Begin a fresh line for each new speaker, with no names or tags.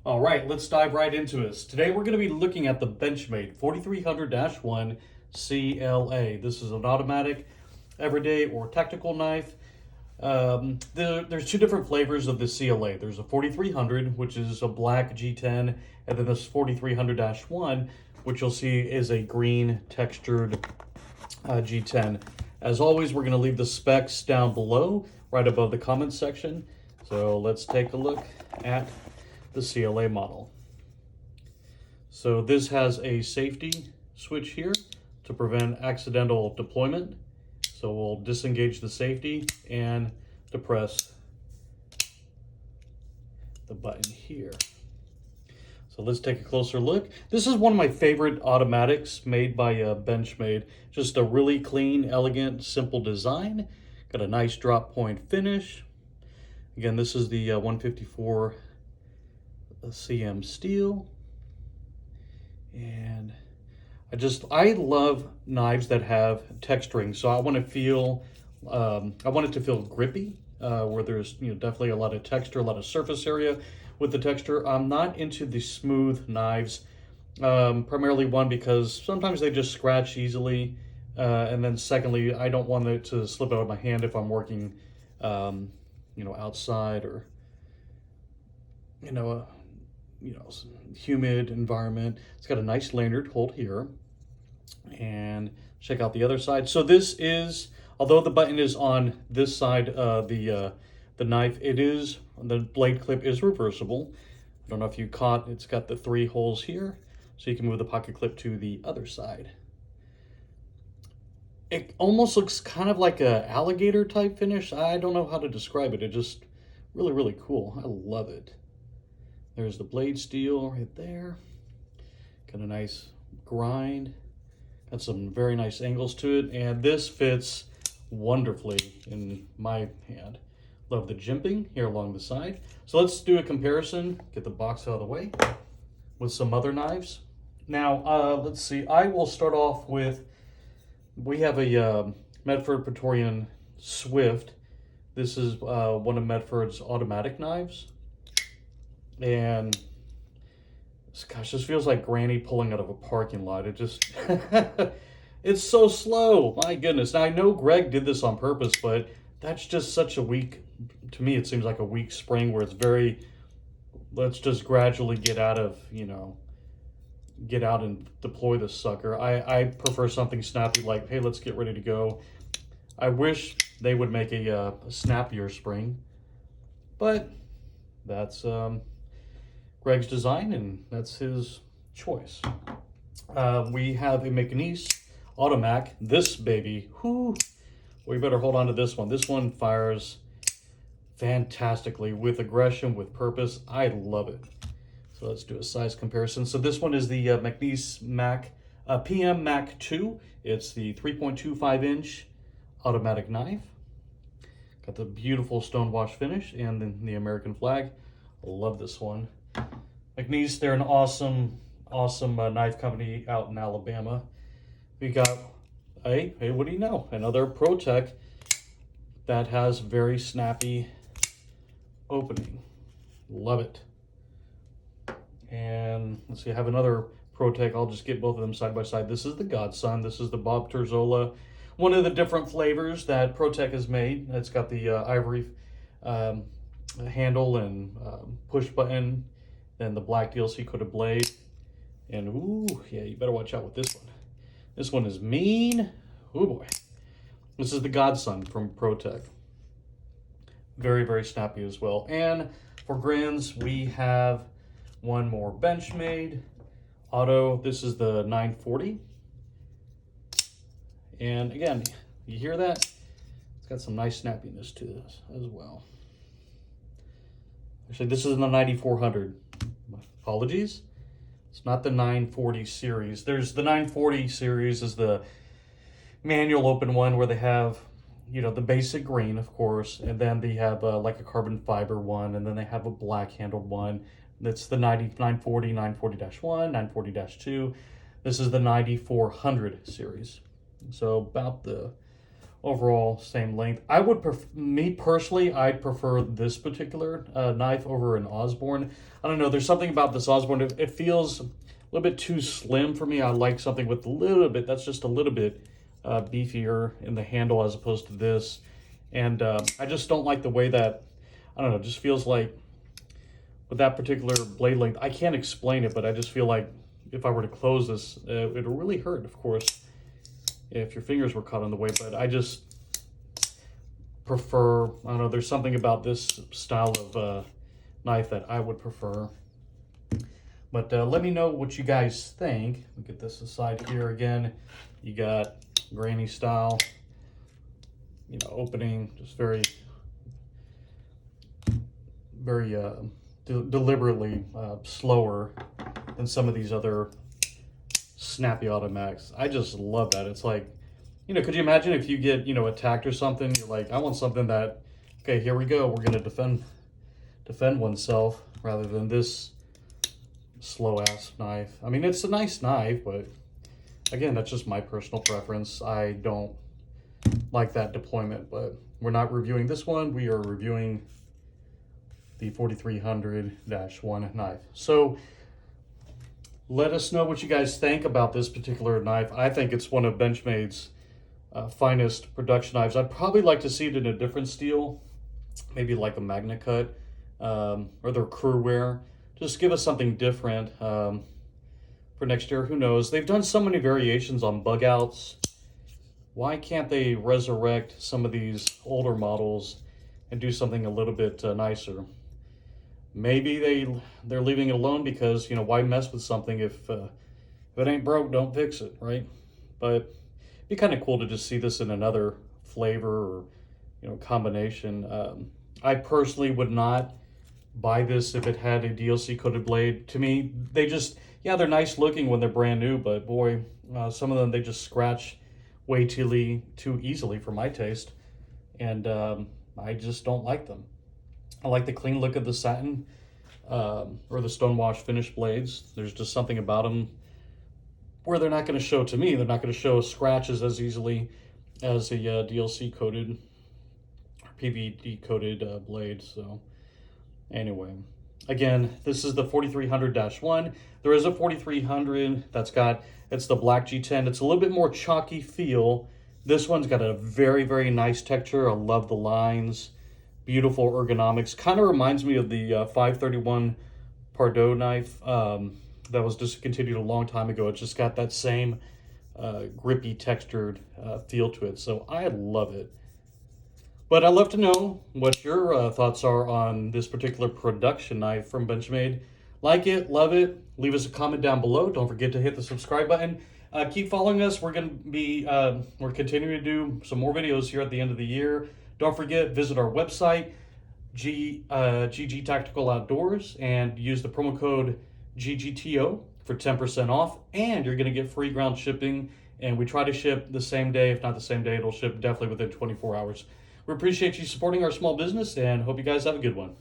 All right, let's dive right into this. Today we're going to be looking at the Benchmade 4300-1 CLA. This is an automatic, everyday, or tactical knife. There's two different flavors of the CLA. There's a 4300, which is a black G10, and then this 4300-1, which you'll see is a green textured G10. As always, we're going to leave the specs down below, right above the comments section. So let's take a look at the CLA model. So this has a safety switch here to prevent accidental deployment. So we'll disengage the safety and depress the button here. So let's take a closer look. This is one of my favorite automatics made by Benchmade. Just a really clean, elegant, simple design. Got a nice drop point finish. Again, this is the 154 cm steel. And I love knives that have texturing. So I want it to feel grippy, where there's definitely a lot of texture, a lot of surface area with the texture. I'm not into the smooth knives, primarily one, because sometimes they just scratch easily, and then secondly, I don't want it to slip out of my hand if I'm working, outside or humid environment. It's got a nice lanyard hold here, and check out the other side. So this is, although the button is on this side of the knife, the blade clip is reversible. I don't know if you caught, it's got the 3 holes here, so you can move the pocket clip to the other side. It almost looks kind of like a alligator type finish. I don't know how to describe it. It just really, really cool. I love it. There's the blade steel right there. Got a nice grind. Got some very nice angles to it, and this fits wonderfully in my hand. Love the jimping here along the side. So let's do a comparison, get the box out of the way, with some other knives. Now, let's see, I will start off with, we have a Medford Praetorian Swift. This is one of Medford's automatic knives. And gosh, this feels like Granny pulling out of a parking lot. It just, it's so slow. My goodness. Now, I know Greg did this on purpose, but that's just such a weak, to me, it seems like a weak spring where it's very, let's just gradually get out and deploy this sucker. I prefer something snappy, like, hey, let's get ready to go. I wish they would make a snappier spring, but that's Greg's design, and that's his choice. We have a McNeese Automac. This baby, we better hold on to this one. This one fires fantastically with aggression, with purpose. I love it. So let's do a size comparison. So this one is the McNeese PM Mac 2. It's the 3.25 inch automatic knife. Got the beautiful stonewash finish and then the American flag. I love this one. McNeese, they're an awesome knife company out in Alabama. We got, hey, what do you know? Another ProTech that has very snappy opening. Love it. And let's see, I have another ProTech. I'll just get both of them side by side. This is the Godson. This is the Bob Terzola. One of the different flavors that ProTech has made. It's got the ivory handle and push button, then the black DLC coated blade, and ooh, yeah, you better watch out with this one. This one is mean. Oh boy. This is the Godson from ProTech. Very, very snappy as well. And for grins, we have one more Benchmade Auto. This is the 940. And again, you hear that? It's got some nice snappiness to this as well. Actually, this is the 9400. Apologies. It's not the 940 series. There's the 940 series is the manual open one where they have, the basic green, of course, and then they have like a carbon fiber one, and then they have a black handled one. That's the 940, 940-1, 940-2. This is the 9400 series. So about the overall same length. I would me personally, I'd prefer this particular knife over an Osborne. I don't know, there's something about this Osborne, it feels a little bit too slim for me. I like something with a little bit, that's just a little bit beefier in the handle as opposed to this. And I just don't like the way that, I don't know, it just feels like with that particular blade length, I can't explain it, but I just feel like if I were to close this, it'll really hurt, of course, if your fingers were caught on the way. But I just prefer, I don't know, there's something about this style of knife that I would prefer. But let me know what you guys think. We'll get this aside here again. You got granny style, you know, opening, just very deliberately slower than some of these other snappy automatics. I just love that. It's like, you know, could you imagine if you get, you know, attacked or something, you're like, I want something that, okay, here we go, we're gonna defend oneself, rather than this slow ass knife. I mean, it's a nice knife, but again, that's just my personal preference. I don't like that deployment. But we're not reviewing this one, we are reviewing the 4300-1 knife. So let us know what you guys think about this particular knife. I think it's one of Benchmade's finest production knives. I'd probably like to see it in a different steel, maybe like a Magna Cut or their crew wear. Just give us something different for next year. Who knows? They've done so many variations on bug outs. Why can't they resurrect some of these older models and do something a little bit nicer? Maybe they're leaving it alone because, you know, why mess with something if it ain't broke, don't fix it, right? But it'd be kind of cool to just see this in another flavor or, you know, combination. I personally would not buy this if it had a DLC coated blade. To me, they just, yeah, they're nice looking when they're brand new, but boy, some of them, they just scratch way too easily for my taste. And I just don't like them. I like the clean look of the satin or the stonewash finished blades. There's just something about them where they're not going to show, to me, they're not going to show scratches as easily as a DLC coated or PVD coated blade. So anyway, again, this is the 4300-1. There is a 4300 that's got, it's the black G10. It's a little bit more chalky feel. This one's got a very, very nice texture. I love the lines. Beautiful ergonomics. Kind of reminds me of the 531 Pardo knife that was discontinued a long time ago. It just got that same grippy, textured feel to it. So I love it. But I'd love to know what your thoughts are on this particular production knife from Benchmade. Like it, love it. Leave us a comment down below. Don't forget to hit the subscribe button. Keep following us. We're going to be, we're continuing to do some more videos here at the end of the year. Don't forget, visit our website, GG Tactical Outdoors, and use the promo code GGTO for 10% off, and you're going to get free ground shipping, and we try to ship the same day. If not the same day, it'll ship definitely within 24 hours. We appreciate you supporting our small business, and hope you guys have a good one.